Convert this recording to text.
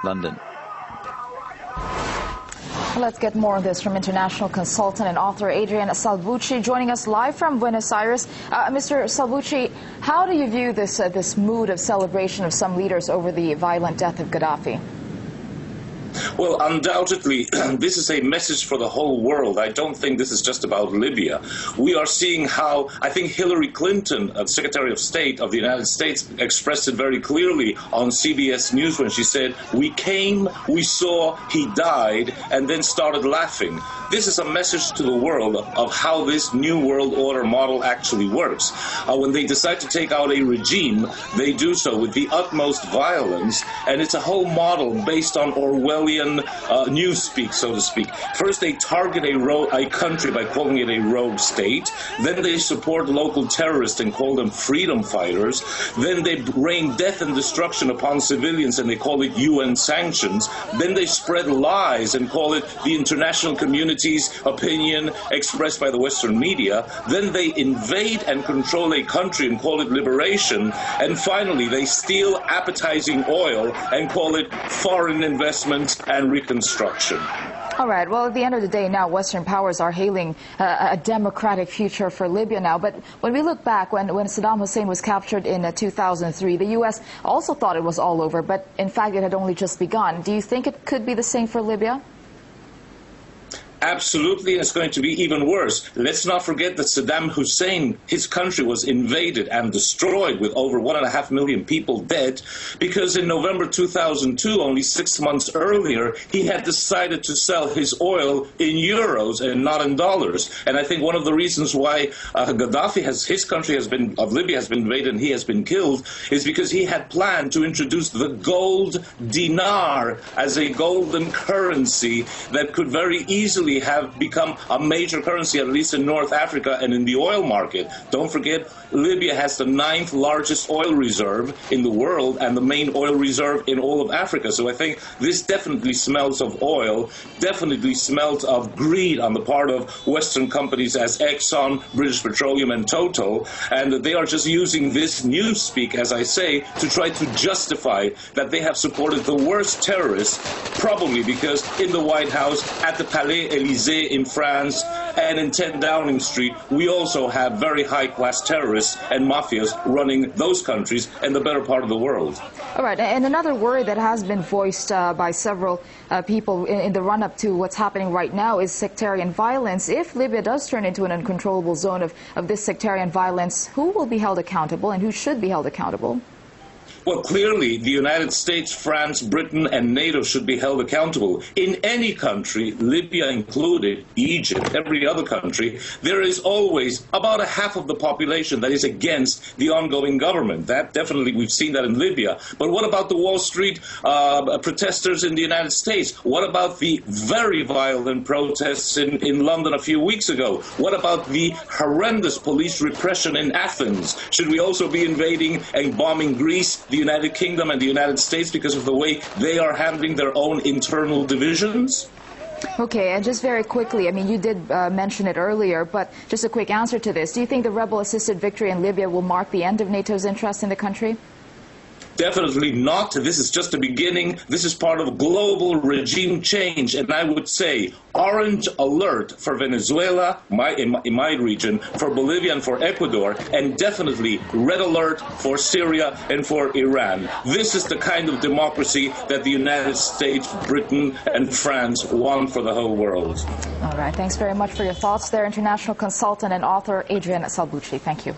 London. Let's get more of this from international consultant and author Adrian Salbuchi, joining us live from Buenos Aires. Mr. Salbuchi, how do you view this mood of celebration of some leaders over the violent death of Gaddafi? Well, undoubtedly, this is a message for the whole world. I don't think this is just about Libya. We are seeing how, I think Hillary Clinton, Secretary of State of the United States, expressed it very clearly on CBS News when she said, "We came, we saw, he died, and then started laughing." This is a message to the world of how this new world order model actually works. When they decide to take out a regime, they do so with the utmost violence, and it's a whole model based on Orwellian newspeak, so to speak. First, they target a country by calling it a rogue state. Then they support local terrorists and call them freedom fighters. Then they rain death and destruction upon civilians and they call it UN sanctions. Then they spread lies and call it the international community's opinion expressed by the Western media. Then they invade and control a country and call it liberation. And finally, they steal appetizing oil and call it foreign investment and reconstruction. All right. Well, at the end of the day now, Western powers are hailing a democratic future for Libya now. But when we look back, when Saddam Hussein was captured in 2003, the U.S. also thought it was all over. But in fact, it had only just begun. Do you think it could be the same for Libya? Absolutely, and it's going to be even worse. Let's not forget that Saddam Hussein, his country was invaded and destroyed with over 1.5 million people dead because in November 2002, only 6 months earlier, he had decided to sell his oil in euros and not in dollars. And I think one of the reasons why Gaddafi his country of Libya has been invaded and he has been killed is because he had planned to introduce the gold dinar as a golden currency that could very easily have become a major currency, at least in North Africa and in the oil market. Don't forget, Libya has the 9th largest oil reserve in the world and the main oil reserve in all of Africa. So I think this definitely smells of oil, definitely smells of greed on the part of Western companies as Exxon, British Petroleum, and Total. And they are just using this newspeak, as I say, to try to justify that they have supported the worst terrorists, probably because in the White House, at the Palais Élysée in France, and in 10 Downing Street, we also have very high-class terrorists and mafias running those countries and the better part of the world. All right, and another worry that has been voiced by several people in the run-up to what's happening right now is sectarian violence. If Libya does turn into an uncontrollable zone of this sectarian violence, who will be held accountable and who should be held accountable? Well, clearly, the United States, France, Britain, and NATO should be held accountable. In any country, Libya included, Egypt, every other country, there is always about a half of the population that is against the ongoing government. That definitely, we've seen that in Libya. But what about the Wall Street protesters in the United States? What about the very violent protests in London a few weeks ago? What about the horrendous police repression in Athens? Should we also be invading and bombing Greece, the United Kingdom and the United States because of the way they are handling their own internal divisions? Okay, and just very quickly, I mean, you did mention it earlier, but just a quick answer to this. Do you think the rebel-assisted victory in Libya will mark the end of NATO's interest in the country? Definitely not. This is just the beginning. This is part of global regime change. And I would say orange alert for Venezuela, in my region, for Bolivia and for Ecuador, and definitely red alert for Syria and for Iran. This is the kind of democracy that the United States, Britain, and France want for the whole world. All right. Thanks very much for your thoughts there, international consultant and author Adrian Salbuchi. Thank you.